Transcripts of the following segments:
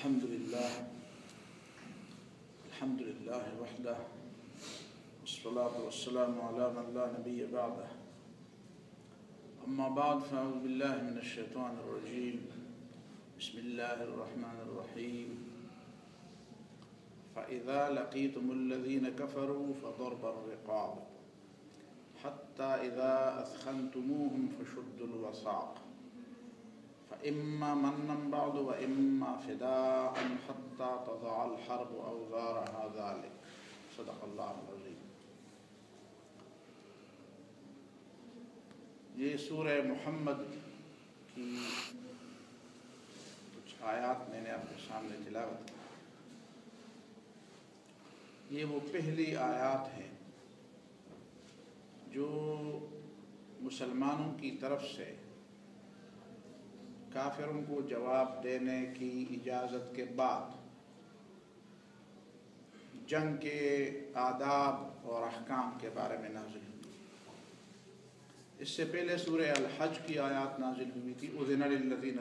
الحمد لله وحده والصلاة والسلام على من لا نبي بعده أما بعد فأعوذ بالله من الشيطان الرجيم بسم الله الرحمن الرحيم فإذا لقيتم الذين كفروا فضرب الرقاب حتى إذا أثخنتموهم فشدوا الوثاق فإما منا بعد وإما فداء حتى تضع الحرب أوزارها ذلك صدق اللہ العظیم۔ یہ سورہ محمد کی کچھ آیات میں نے آپ کے سامنے تلاوت کی۔ یہ وہ پہلی آیات ہے جو مسلمانوں کی طرف سے کافروں کو جواب دینے کی اجازت کے بعد جنگ کے آداب اور احکام کے بارے میں نازل ہوئی۔ اس سے پہلے سورہ الحج کی آیات نازل ہوئی تھی، اذن للذین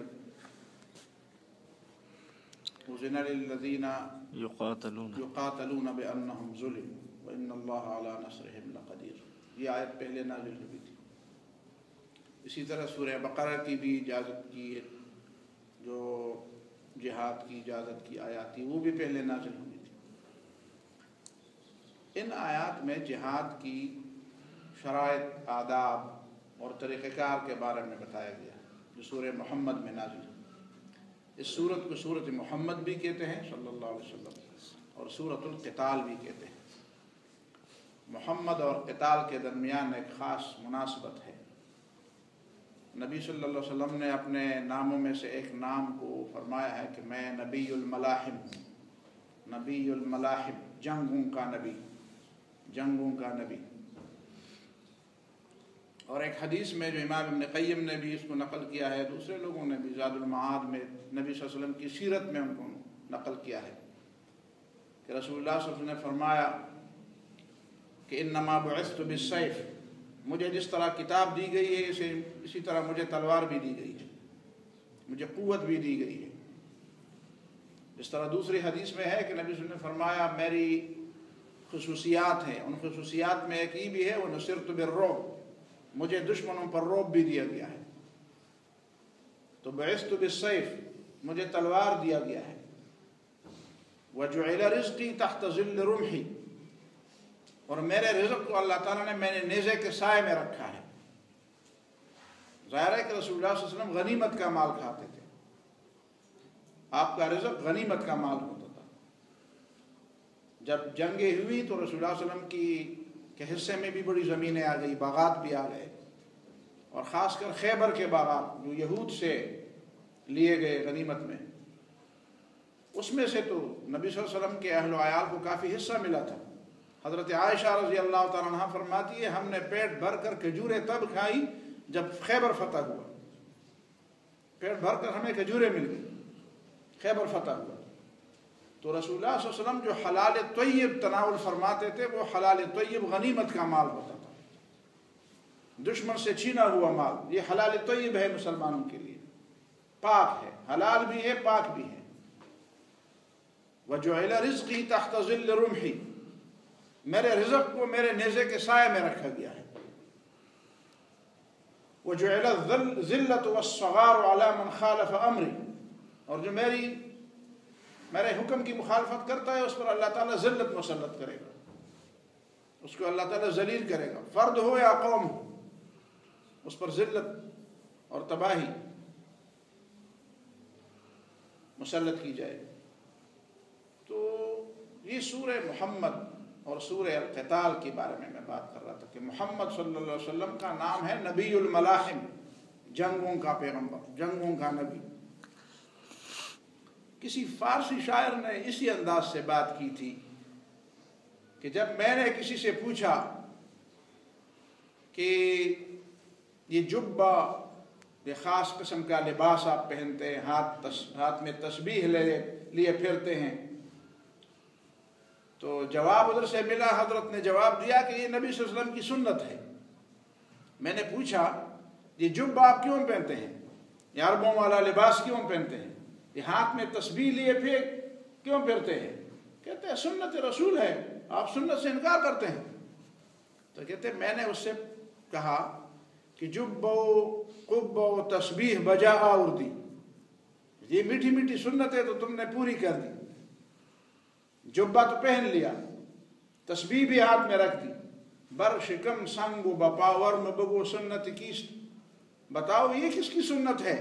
یقاتلون بأنہم ظلموا وإن اللہ علی نصرہم لقدیر، یہ آیت پہلے نازل ہوئی تھی۔ اسی طرح سورہ بقرہ کی بھی اجازت کی، جو جہاد کی اجازت کی آیات تھی وہ بھی پہلے نازل ہوئی تھی۔ ان آیات میں جہاد کی شرائط، آداب اور طریقہ کار کے بارے میں بتایا گیا جو سورہ محمد میں نازل ہوئی۔ اس سورت کو سورت محمد بھی کہتے ہیں صلی اللہ علیہ وسلم، اور سورت القتال بھی کہتے ہیں۔ محمد اور قتال کے درمیان ایک خاص مناسبت ہے۔ نبی صلی اللہ علیہ وسلم نے اپنے ناموں میں سے ایک نام کو فرمایا ہے کہ میں نبی الملاحم ہوں، نبی الملاحم، جنگوں کا نبی، جنگوں کا نبی۔ اور ایک حدیث میں جو امام ابن قیم نے بھی اس کو نقل کیا ہے، دوسرے لوگوں نے بھی زاد المعاد میں نبی صلی اللہ علیہ وسلم کی سیرت میں ان کو نقل کیا ہے کہ رسول اللہ صلی اللہ علیہ وسلم نے فرمایا کہ انما بعثت بالسیف، مجھے جس طرح کتاب دی گئی ہے اسی طرح مجھے تلوار بھی دی گئی ہے، مجھے قوت بھی دی گئی ہے۔ اس طرح دوسری حدیث میں ہے کہ نبی صلی اللہ علیہ وسلم نے فرمایا میری خصوصیات ہیں، ان خصوصیات میں ایک یہ بھی ہے وَنُصِرْتُ بِالرُّعْبِ، مجھے دشمنوں پر رعب بھی دیا گیا ہے۔ تو بَعِثْتُ بِالسَّيْفِ، مجھے تلوار دیا گیا ہے۔ وَجُعِلَ رِزْقِي تَحْتَ ظِلِّ رُمْحِ، اور میرے رزق کو اللہ تعالیٰ نے میں نے نیزے کے سائے میں رکھا ہے۔ ظاہر ہے کہ رسول اللہ صلی اللہ علیہ وسلم غنیمت کا مال کھاتے تھے، آپ کا رزق غنیمت کا مال ہوتا تھا۔ جب جنگیں ہوئی تو رسول اللہ صلی اللہ علیہ وسلم کے حصے میں بھی بڑی زمینیں آ گئی، باغات بھی آ گئے، اور خاص کر خیبر کے باغات جو یہود سے لیے گئے غنیمت میں، اس میں سے تو نبی صلی اللہ علیہ وسلم کے اہل و عیال کو کافی حصہ ملا تھا۔ حضرت عائشہ رضی اللہ تعالیٰ عنہ فرماتی ہے ہم نے پیٹ بھر کر کھجوریں تب کھائی جب خیبر فتح ہوا، پیٹ بھر کر ہمیں کھجوریں مل گئی، خیبر فتح ہوا۔ تو رسول اللہ صلی اللہ علیہ وسلم جو حلال طیب تناول فرماتے تھے وہ حلال طیب غنیمت کا مال ہوتا تھا، دشمن سے چھینا ہوا مال، یہ حلال طیب ہے مسلمانوں کے لیے، پاک ہے، حلال بھی ہے، پاک بھی ہے۔ وَجُعِلَ رِزْقِي تَحْتَ ظِلِّ رُمْحِ، میرے رزق کو میرے نیزے کے سائے میں رکھا گیا ہے۔ وَجُعِلَ الذِّلَّةُ وَالصَّغَارُ عَلَى مَنْ خَالَفَ أَمْرِي، اور جو میرے حکم کی مخالفت کرتا ہے اس پر اللہ تعالیٰ ذلت مسلط کرے گا، اس کو اللہ تعالیٰ ذلیل کرے گا، فرد ہو یا قوم ہو، اس پر ذلت اور تباہی مسلط کی جائے گی۔ تو یہ سورہ محمد اور سورہ القتال کے بارے میں بات کر رہا تھا کہ محمد صلی اللہ علیہ وسلم کا نام ہے نبی الملاحم، جنگوں کا پیغمبر، جنگوں کا نبی۔ کسی فارسی شاعر نے اسی انداز سے بات کی تھی کہ جب میں نے کسی سے پوچھا کہ یہ جبہ، یہ خاص قسم کا لباس آپ پہنتے ہیں، ہاتھ میں تسبیح لیے پھرتے ہیں، تو جواب ادھر سے ملا، حضرت نے جواب دیا کہ یہ نبی صلی اللہ علیہ وسلم کی سنت ہے۔ میں نے پوچھا یہ جبہ آپ کیوں پہنتے ہیں، یہ عربوں والا لباس کیوں پہنتے ہیں، کہ ہاتھ میں تسبیح لیے کیوں پھرتے ہیں؟ کہتے ہیں سنت رسول ہے، آپ سنت سے انکار کرتے ہیں۔ تو کہتے ہیں میں نے اس سے کہا کہ جب قب و تسبیح بجا اردی، یہ میٹھی میٹھی سنت ہے تو تم نے پوری کر دی، جبہ تو پہن لیا، تسبیح بھی ہاتھ میں رکھ دی، بر شکم سنگ و بپا ورم بگو سنت کیست، بتاؤ یہ کس کی سنت ہے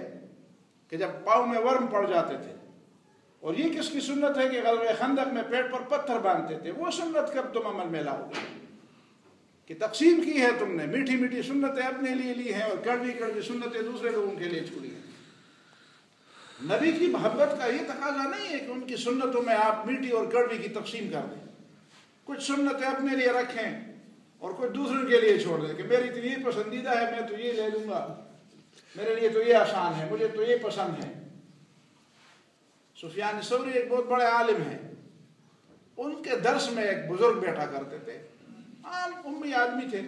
کہ جب پاؤں میں ورم پڑ جاتے تھے، اور یہ کس کی سنت ہے کہ غزوہ خندق میں پیٹ پر پتھر باندھتے تھے، وہ سنت کب تم عمل میں لاؤ گے؟ کہ تقسیم کی ہے تم نے، میٹھی میٹھی سنتیں اپنے لیے لی ہیں اور کڑوی کڑوی سنتیں دوسرے لوگوں کے لیے چھوڑی ہیں۔ نبی کی محبت کا یہ تقاضا نہیں ہے کہ ان کی سنتوں میں آپ میٹھی اور کڑوی کی تقسیم کر دیں، کچھ سنتیں اپنے لیے رکھیں اور کچھ دوسروں کے لیے چھوڑ دیں کہ میری تو یہ پسندیدہ ہے، میں تو یہ لے لوں گا، میرے لیے تو یہ آسان ہے، مجھے تو یہ پسند ہے۔ سفیان ثوری ایک بہت بڑے عالم ہیں، ان کے درس میں ایک بزرگ بیٹھا کرتے تھے، عام امی آدمی تھے،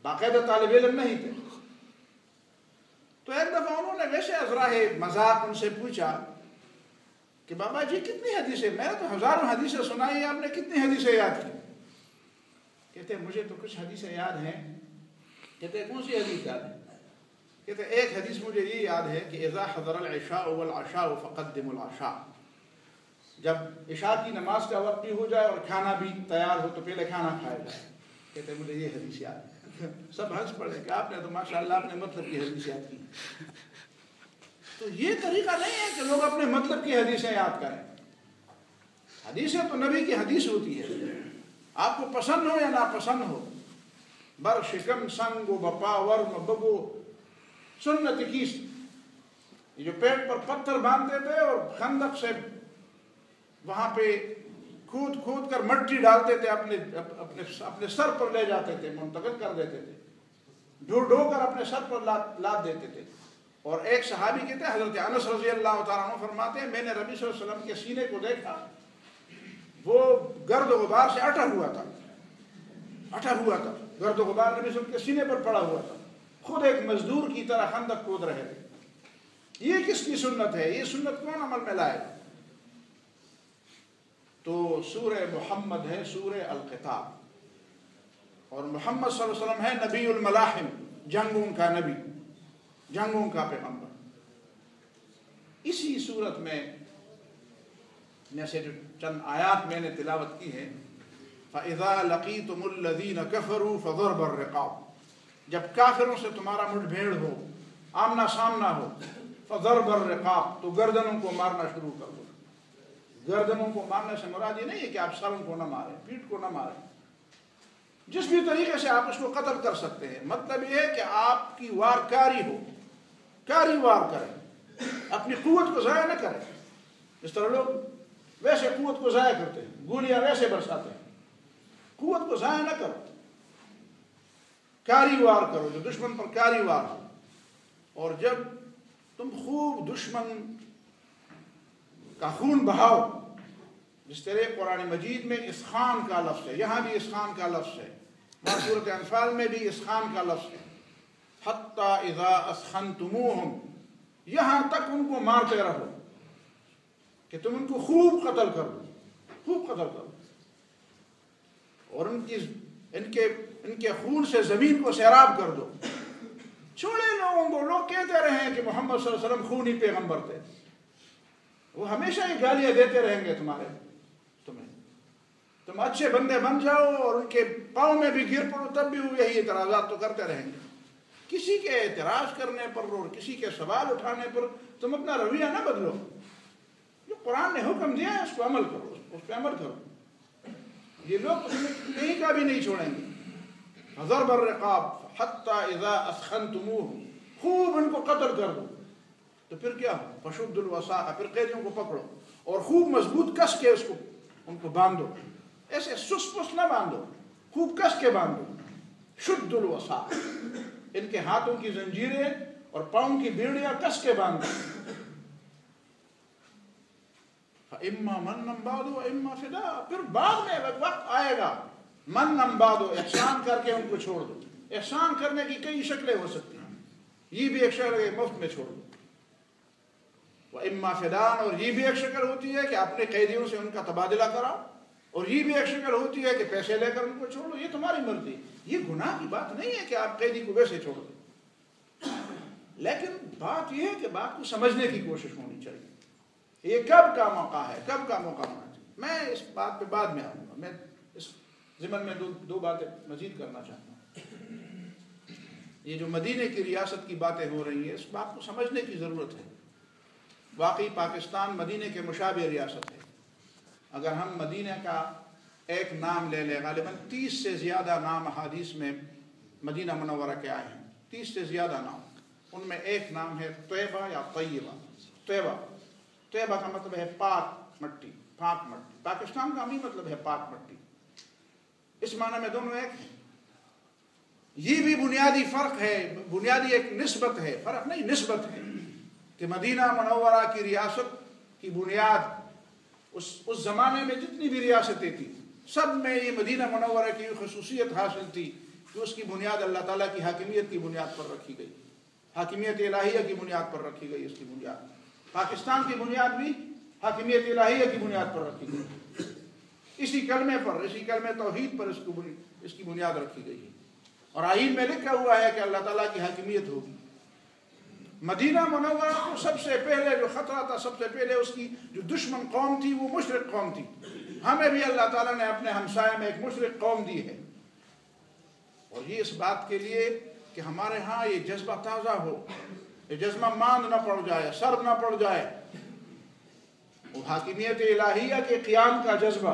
باقاعدہ طالب علم نہیں تھے۔ تو ایک دفعہ انہوں نے ویسے ازراہ مذاق ان سے پوچھا کہ بابا جی کتنی حدیثیں، میں نے تو ہزاروں حدیثیں سنائی، آپ نے کتنی حدیثیں یاد کی؟ کہتے ہیں مجھے تو کچھ حدیثیں یاد ہیں۔ کہتے ہیں کون سی حدیث یاد ہے؟ کہتے ہیں ایک حدیث مجھے یہ یاد ہے کہ اذا حضر العشاء والعشاء فقدموا العشاء، جب عشاء کی نماز کا وقت بھی ہو جائے اور کھانا بھی تیار ہو تو پہلے کھانا کھایا جائے۔ کہتے ہیں مجھے یہ حدیث یاد ہے۔ سب ہنس پڑے کہ آپ نے تو ماشاءاللہ اپنے مطلب کی حدیث یاد کی۔ تو یہ طریقہ نہیں ہے کہ لوگ اپنے مطلب کی حدیثیں یاد کریں۔ حدیثیں تو نبی کی حدیث ہوتی ہے، آپ کو پسند ہو یا ناپسند ہو۔ بر شکم سنگ و بپا ورم بگو سنت کیست، یہ جو پیٹ پر پتھر باندھتے تھے اور خندق سے وہاں پہ کھود کھود کر مٹی ڈالتے تھے، اپنے سر پر لے جاتے تھے، منتقل کر دیتے تھے، ڈھو ڈھو کر اپنے سر پر لاد دیتے تھے۔ اور ایک صحابی کہتے ہیں حضرت انس رضی اللہ تعالیٰ عنہ فرماتے ہیں میں نے نبی صلی اللہ علیہ وسلم کے سینے کو دیکھا، وہ گرد و غبار سے اٹا ہوا تھا، گرد و غبار نبی صلی اللہ علیہ وسلم کے سینے پر پڑا ہوا تھا، خود ایک مزدور کی طرح خندق کھود رہے تھے۔ یہ کس کی سنت ہے؟ یہ سنت کون عمل میں لائے؟ تو سورہ محمد ہے، سورہ القتال، اور محمد صلی اللہ علیہ وسلم ہے نبی الملاحم، جنگوں کا نبی، جنگوں کا پیغمبر۔ اسی صورت میں جیسے جو چند آیات میں نے تلاوت کی ہے، فَإِذَا لَقِيتُمُ الَّذِينَ كَفَرُوا فَضَرْبَ الرِّقَابِ، جب کافروں سے تمہارا مٹ بھیڑ ہو، آمنا سامنا ہو، فَضَرْبَ الرِّقَابِ، تو گردنوں کو مارنا شروع کر دو۔ گردنوں کو مارنے سے مراد یہ نہیں ہے کہ آپ سروں کو نہ ماریں، پیٹھ کو نہ ماریں، جس بھی طریقے سے آپ اس کو قتل کر سکتے ہیں، مطلب یہ ہے کہ آپ کی وارکاری ہو، کاری وار کریں، اپنی قوت کو ضائع نہ کریں۔ اس طرح لوگ ویسے قوت کو ضائع کرتے ہیں، گولیاں ویسے برساتے ہیں، قوت کو ضائع نہ کرو، کاری وار کرو، جو دشمن پر کاری وار ہو۔ اور جب تم خوب دشمن کا خون بہاؤ، جس طرح قرآن مجید میں اسخان کا لفظ ہے، یہاں بھی اسخان کا لفظ ہے، سورۃ انفال میں بھی اسخان کا لفظ ہے، حتیٰ اذا اسخنتموہم، یہاں تک ان کو مارتے رہو کہ تم ان کو خوب قتل کرو، خوب قتل کرو، اور ان کے خون سے زمین کو سیراب کر دو۔ چھوڑے لوگوں کو، لوگ کہتے رہے ہیں کہ محمد صلی اللہ علیہ وسلم خونی پیغمبر تھے، وہ ہمیشہ یہ گالیاں دیتے رہیں گے تمہیں، تم اچھے بندے بن جاؤ اور ان کے پاؤں میں بھی گر پڑو تب بھی وہ یہی اعتراضات تو کرتے رہیں گے۔ کسی کے اعتراض کرنے پر اور کسی کے سوال اٹھانے پر تم اپنا رویہ نہ بدلو، جو قرآن نے حکم دیا ہے اس کو عمل کرو، اس پہ عمل کرو۔ یہ لوگ تمہیں کہیں کا بھی نہیں چھوڑیں گے۔ ضرب الرقاب حتیٰ اذا اسخنتموہ، خوب ان کو قتل کر دو، تو پھر کیا ہو؟ فشد الوثاق، پھر قیدیوں کو پکڑو اور خوب مضبوط کس کے ان کو باندھو، ایسے سس پس نہ باندھو، خوب کس کے باندھو۔ شد الوثاق، ان کے ہاتھوں کی زنجیریں اور پاؤں کی بیڑیاں کس کے باندھو۔ فَإِمَّا مَنًّا بَعْدُ وَإِمَّا فِدَاءً، پھر بعد میں وقت آئے گا، مَنًّا بَعْدُ، احسان کر کے ان کو چھوڑ دو۔ احسان کرنے کی کئی شکلیں ہو سکتی ہیں، یہ بھی ایک شکل ہے، مفت میں چھوڑ دو۔ وَإِمَّا فِدَان، اور یہ بھی ایک شکل ہوتی ہے کہ اپنے قیدیوں سے ان کا تبادلہ کراؤ، اور یہ بھی ایک شکل ہوتی ہے کہ پیسے لے کر ان کو چھوڑو، یہ تمہاری مرضی۔ یہ گناہ کی بات نہیں ہے کہ آپ قیدی کو ویسے چھوڑ دیں، لیکن بات یہ ہے کہ بات کو سمجھنے کی کوشش ہونی چاہیے، یہ کب کا موقع ہے، کب کا موقع ہونا چاہیے۔ میں اس بات پہ بعد میں آؤں گا، میں اس ضمن میں دو باتیں مزید کرنا چاہتا ہوں۔ یہ جو مدینے کی ریاست کی باتیں ہو رہی ہیں، اس بات کو سمجھنے کی ضرورت ہے۔ واقعی پاکستان مدینے کے مشابہ ریاست ہے۔ اگر ہم مدینہ کا ایک نام لے لیں، غالباً 30 سے زیادہ نام احادیث میں مدینہ منورہ کے آئے ہیں، 30 سے زیادہ نام، ان میں ایک نام ہے طیبہ یا طیبہ۔ طیبہ کا مطلب ہے پاک مٹی، پاک مٹی۔ پاکستان کا بھی مطلب ہے پاک مٹی، اس معنی میں دونوں ایک ہیں۔ یہ بھی بنیادی فرق ہے، بنیادی ایک نسبت ہے، فرق نہیں نسبت ہے، کہ مدینہ منورہ کی ریاست کی بنیاد اس زمانے میں جتنی بھی ریاستیں تھیں سب میں یہ مدینہ منورہ کی خصوصیت حاصل تھی کہ اس کی بنیاد اللہ تعالیٰ کی حاکمیت کی بنیاد پر رکھی گئی، حاکمیت الہیہ کی بنیاد پر رکھی گئی۔ اس کی بنیاد پاکستان کی بنیاد بھی حاکمیت الہیہ کی بنیاد پر رکھی گئی، اسی کلمے پر، اسی کلمہ توحید پر اس کی بنیاد رکھی گئی ہے، اور آئین میں لکھا ہوا ہے کہ اللہ تعالیٰ کی حاکمیت ہوگی۔ مدینہ منورہ کو سب سے پہلے جو خطرہ تھا، سب سے پہلے اس کی جو دشمن قوم تھی وہ مشرک قوم تھی۔ ہمیں بھی اللہ تعالیٰ نے اپنے ہمسائے میں ایک مشرک قوم دی ہے، اور یہ اس بات کے لیے کہ ہمارے ہاں یہ جذبہ تازہ ہو، یہ جذبہ ماند نہ پڑ جائے، سرد نہ پڑ جائے، وہ حاکمیت الہیہ کے قیام کا جذبہ،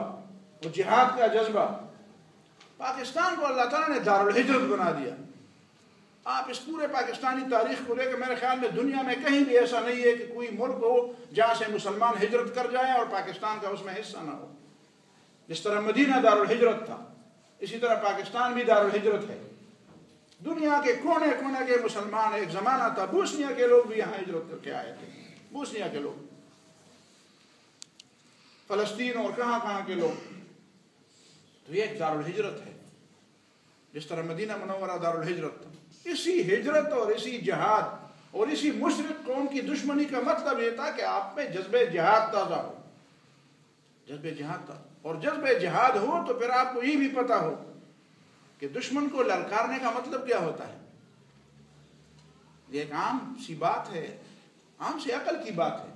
وہ جہاد کا جذبہ۔ پاکستان کو اللہ تعالیٰ نے دارالہجرت بنا دیا۔ آپ اس پورے پاکستانی تاریخ کو لے کے میرے خیال میں دنیا میں کہیں بھی ایسا نہیں ہے کہ کوئی ملک ہو جہاں سے مسلمان ہجرت کر جائیں اور پاکستان کا اس میں حصہ نہ ہو۔ جس طرح مدینہ دارالہجرت تھا، اسی طرح پاکستان بھی دارالہجرت ہے۔ دنیا کے کونے کونے کے مسلمان، ایک زمانہ تھا بوسنیا کے لوگ بھی یہاں ہجرت کر کے آئے تھے، بوسنیا کے لوگ، فلسطین اور کہاں کہاں کے لوگ، تو یہ ایک دارالہجرت ہے، جس طرح مدینہ منورہ دارالہجرت تھا۔ اسی ہجرت اور اسی جہاد اور اسی مشرک قوم کی دشمنی کا مطلب یہ تھا کہ آپ میں جذبہ جہاد تازہ ہو، جذبہ جہاد تھا، اور جذبہ جہاد ہو تو پھر آپ کو یہ بھی پتا ہو کہ دشمن کو للکارنے کا مطلب کیا ہوتا ہے۔ یہ ایک عام سی بات ہے، عام سی عقل کی بات ہے۔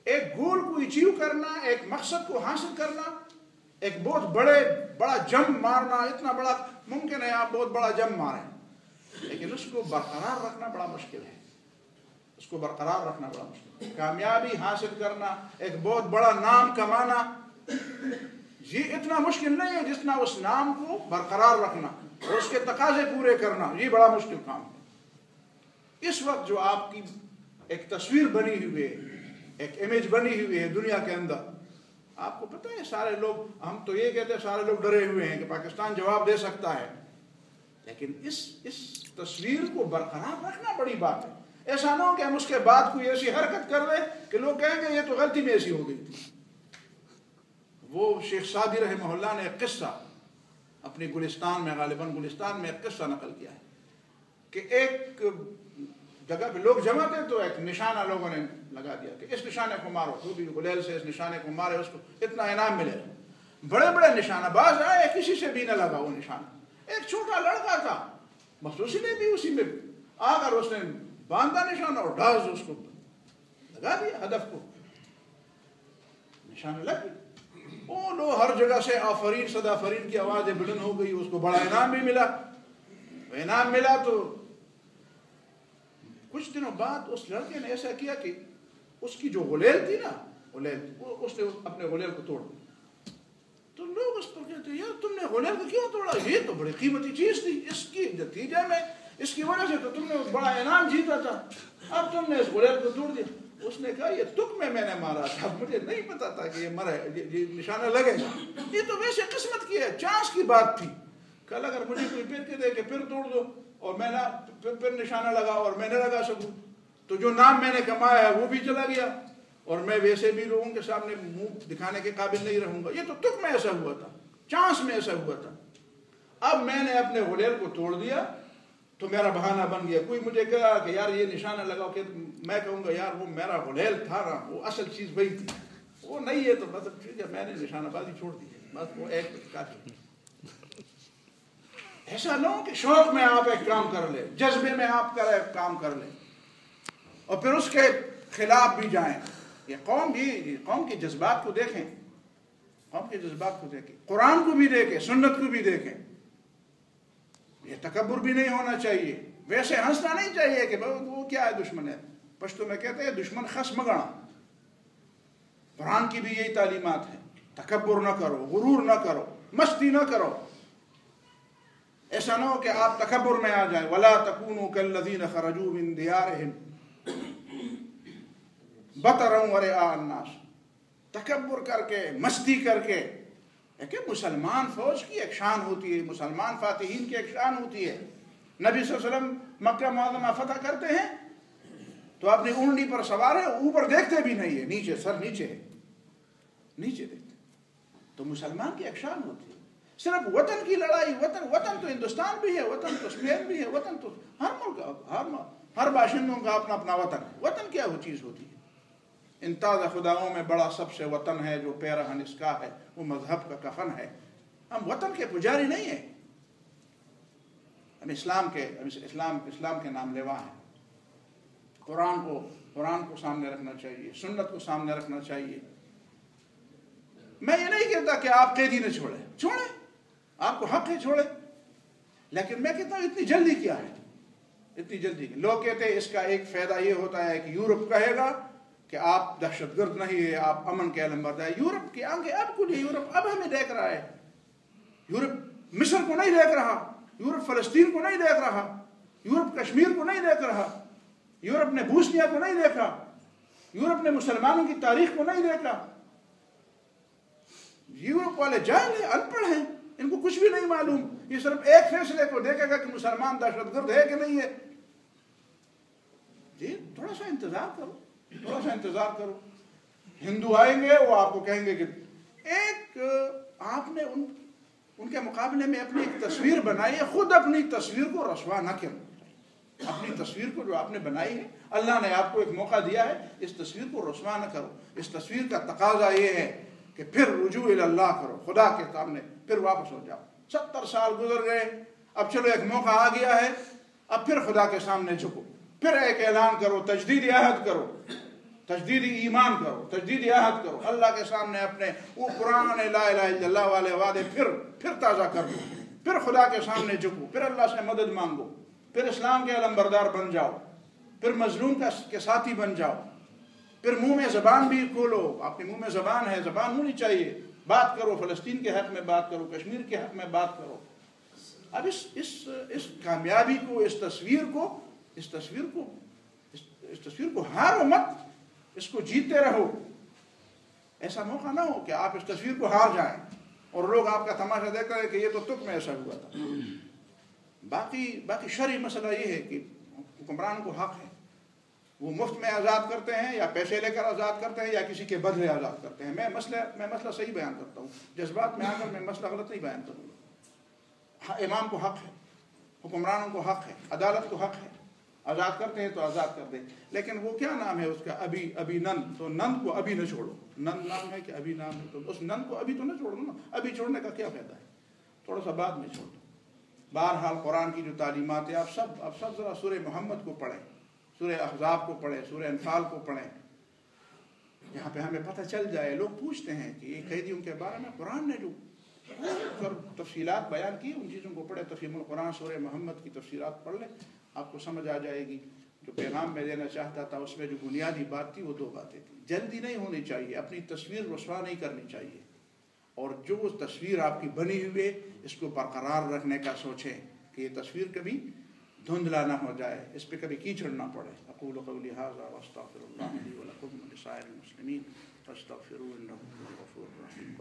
ایک گول کو اچیو کرنا، ایک مقصد کو حاصل کرنا، ایک بہت بڑا جم مارنا، اتنا بڑا ممکن ہے آپ بہت بڑا جم ماریں، لیکن اس کو برقرار رکھنا بڑا مشکل ہے، اس کو برقرار رکھنا بڑا مشکل ہے۔ کامیابی حاصل کرنا، ایک بہت بڑا نام کمانا، یہ اتنا مشکل نہیں ہے جتنا اس نام کو برقرار رکھنا اور اس کے تقاضے پورے کرنا، یہ بڑا مشکل کام ہے۔ اس وقت جو آپ کی ایک تصویر بنی ہوئی ہے، ایک امیج بنی ہوئی ہے دنیا کے اندر، آپ کو پتہ ہے سارے لوگ، ہم تو یہ کہتے ہیں سارے لوگ ڈرے ہوئے ہیں کہ پاکستان جواب دے سکتا ہے، لیکن اس تصویر کو برقرار رکھنا بڑی بات ہے۔ ایسا نہ ہو کہ ہم اس کے بعد کوئی ایسی حرکت کر لیں کہ لوگ کہیں گے یہ تو غلطی میں ایسی ہو گئی تھی۔ وہ شیخ سعدی رحمہ اللہ نے ایک قصہ اپنی گلستان میں، غالباً گلستان میں ایک قصہ نقل کیا ہے کہ ایک جگہ پہ لوگ جمع تھے تو ایک نشانہ لوگوں نے لگا دیا کہ اس نشانے کو مارو، تو بھی گلیل سے اس نشانے کو مارے اس کو اتنا انعام ملے گا۔ بڑے بڑے نشانہ باز آئے، کسی سے بھی نہ لگا وہ نشانہ۔ ایک چھوٹا لڑکا تھا، بس اسی نے بھی اسی میں آ کر اس نے باندھا نشانہ اور ڈاز اس کو لگا دیا ہدف کو، نشانہ لگ گیا۔ وہ لوگ ہر جگہ سے آفرین صدا فرین کی آوازیں بلند ہو گئی، اس کو بڑا انعام بھی ملا۔ انعام ملا تو کچھ دنوں بعد اس لڑکے نے ایسا کیا کہ اس کی جو غلیل تھی نا، اس نے اپنے غلیل کو توڑ دیا۔ تو لوگ اس پر کہتے ہیں یار تم نے غلیل کو کیوں توڑا، یہ تو بڑی قیمتی چیز تھی، اس کی نتیجے میں اس کی وجہ سے تو تم نے بڑا انعام جیتا تھا، اب تم نے اس غلیل کو توڑ دیا۔ اس نے کہا یہ تک میں نے مارا تھا، مجھے نہیں پتا تھا کہ یہ مرے، یہ نشانہ لگے گا، یہ تو ویسے قسمت کی ہے، چانس کی بات تھی۔ کل اگر مجھے کوئی پھر کہہ دے کہ پھر توڑ دو اور میں نہ پھر نشانہ لگا اور میں نہ لگا سکوں تو جو نام میں نے کمایا ہے وہ بھی چلا گیا اور میں ویسے بھی لوگوں کے سامنے منہ دکھانے کے قابل نہیں رہوں گا۔ یہ تو تک میں ایسا ہوا تھا، چانس میں ایسا ہوا تھا۔ اب میں نے اپنے غلیل کو توڑ دیا تو میرا بہانہ بن گیا. کوئی مجھے کہا کہ یار یہ نشانہ لگاؤ, کہ میں کہوں گا یار وہ میرا غلیل تھا نا, وہ اصل چیز وہی تھی, وہ نہیں ہے تو مطلب ٹھیک ہے میں نے نشانہ بازی چھوڑ دی, بس وہ ایک کافی. ایسا نہ ہو کہ شوق میں آپ ایک کام کر لیں, جذبے میں آپ ایک کام کر لیں اور پھر اس کے خلاف بھی جائیں. یہ قوم کے جذبات کو دیکھیں, قوم کے جذبات کو دیکھیں, قرآن کو بھی دیکھیں, سنت کو بھی دیکھیں. یہ تکبر بھی نہیں ہونا چاہیے, ویسے ہنسنا نہیں چاہیے کہ وہ کیا ہے دشمن ہے. پشتو میں کہتے ہیں دشمن خس مگنا. قرآن کی بھی یہی تعلیمات ہیں, تکبر نہ کرو, غرور نہ کرو, مستی نہ کرو. ایسا نہ ہو کہ آپ تکبر میں آ جائیں. وَلَا تَكُونُوا كَالَّذِينَ خَرَجُوا مِن دِيَارِهِمْ بَطَرًا وَرِئَاءَ النَّاسِ. تکبر کر کے, مستی کر کے. کہ مسلمان فوج کی ایک شان ہوتی ہے, مسلمان فاتحین کی ایک شان ہوتی ہے. نبی صلی اللہ علیہ وسلم مکہ معظمہ فتح کرتے ہیں تو اپنی اونٹنی پر سوار ہے, اوپر دیکھتے بھی نہیں ہے, نیچے سر نیچے ہے, نیچے دیکھتے. تو مسلمان کی ایک شان ہوتی ہے. صرف وطن کی لڑائی, وطن تو ہندوستان بھی ہے, وطن تو اسپین بھی ہے, وطن تو ہر ملک, ہر باشندوں کا اپنا اپنا وطن ہے. وطن کیا وہ چیز ہوتی ہے؟ ان تازہ خداؤں میں بڑا سب سے وطن ہے جو پیرہن اس کا ہے, وہ مذہب کا کفن ہے. ہم وطن کے پجاری نہیں ہیں, ہم اسلام کے نام لیوا ہیں. قرآن کو سامنے رکھنا چاہیے, سنت کو سامنے رکھنا چاہیے. میں یہ نہیں کہتا کہ آپ قیدی نہ چھوڑیں, آپ کو حق ہے چھوڑیں, لیکن میں کہتا ہوں اتنی جلدی کیا ہے, اتنی جلدی. لوگ کہتے ہیں اس کا ایک فائدہ یہ ہوتا ہے کہ یورپ کہے گا کہ آپ دہشت گرد نہیں ہے, آپ امن کے علم بردار. یورپ کی آنکھیں اب کھلی, یورپ اب ہمیں دیکھ رہا ہے. یورپ مصر کو نہیں دیکھ رہا, یورپ فلسطین کو نہیں دیکھ رہا, یورپ کشمیر کو نہیں دیکھ رہا, یورپ نے بوسنیا کو نہیں دیکھا, یورپ نے مسلمانوں کی تاریخ کو نہیں دیکھا. یورپ والے جاہل ہیں, ان پڑھ ہیں, ان کو کچھ بھی نہیں معلوم. یہ صرف ایک فیصلے کو دیکھے گا کہ مسلمان دہشت گرد ہے کہ نہیں ہے. جی تھوڑا سا انتظار کرو, تھوڑا سا انتظار کرو. ہندو آئیں گے, وہ آپ کو کہیں گے کہ ایک آپ نے ان کے مقابلے میں اپنی ایک تصویر بنائی ہے, خود اپنی تصویر کو رسوا نہ کرو. اپنی تصویر کو جو آپ نے بنائی ہے, اللہ نے آپ کو ایک موقع دیا ہے, اس تصویر کو رسوا نہ کرو. اس تصویر کا تقاضا یہ ہے کہ پھر رجوع اللہ کرو, خدا کے سامنے پھر واپس ہو جاؤ. 70 سال گزر گئے, اب چلو ایک موقع آ گیا ہے, اب پھر خدا کے سامنے جھکو, پھر ایک اعلان کرو, تجدید عہد کرو, تجدید ایمان کرو, تجدید عہد کرو. اللہ کے سامنے اپنے وہ قرآن لا الہ الا اللہ والے وعدے پھر تازہ کر دو, پھر خدا کے سامنے جھکو, پھر اللہ سے مدد مانگو, پھر اسلام کے علم بردار بن جاؤ, پھر مظلوم کے ساتھی بن جاؤ, پھر منہ میں زبان بھی کھولو. آپ کے منہ میں زبان ہے, زبان ہونی چاہیے, بات کرو, فلسطین کے حق میں بات کرو, کشمیر کے حق میں بات کرو. اب اس کامیابی کو, اس تصویر کو ہارو مت, اس کو جیتے رہو. ایسا موقع نہ ہو کہ آپ اس تصویر کو ہار جائیں اور لوگ آپ کا تماشا دیکھ رہے کہ یہ تو تک میں ایسا ہوا تھا. باقی شرعی مسئلہ یہ ہے کہ حکمران کو حق ہے, وہ مفت میں آزاد کرتے ہیں یا پیسے لے کر آزاد کرتے ہیں یا کسی کے بدلے آزاد کرتے ہیں. میں مسئلہ صحیح بیان کرتا ہوں, جذبات میں آ کر میں مسئلہ غلط نہیں بیان کروں گا. امام کو حق ہے, حکمرانوں کو حق ہے, عدالت کو حق ہے, آزاد کرتے ہیں تو آزاد کر دیں. لیکن وہ کیا نام ہے اس کا, ابھی نند, تو نند کو ابھی نہ چھوڑو. نند نام ہے کہ ابھی نام ہے, تو اس نند کو ابھی تو نہ چھوڑو نا. ابھی چھوڑنے کا کیا فائدہ ہے, تھوڑا سا بعد میں چھوڑ دو. بہرحال قرآن کی جو تعلیمات ہیں, آپ سب ذرا سورہ محمد کو پڑھیں, سورہ احزاب کو پڑھیں, سورہ انفال کو پڑھیں, یہاں پہ ہمیں پتہ چل جائے. لوگ پوچھتے ہیں کہ یہ قیدیوں کے بارے میں قرآن نے جو تفصیلات بیان کی, ان چیزوں کو پڑھیں. تفہیم القرآن سورہ محمد کی تفسیرات پڑھ لیں, آپ کو سمجھ آ جائے گی. جو پیغام میں دینا چاہتا تھا اس میں جو بنیادی بات تھی وہ 2 باتیں تھیں. جلدی نہیں ہونی چاہیے, اپنی تصویر رسوا نہیں کرنی چاہیے, اور جو تصویر آپ کی بنی ہوئی ہے اس کو برقرار رکھنے کا سوچیں کہ یہ تصویر کبھی دھندلا نہ ہو جائے, اس پہ کبھی کیچڑ نہ پڑے. اقول قولی ھذا واستغفر اللہ لی ولکم ولسائر المسلمین فاستغفروہ انہ هو الغفور الرحیم.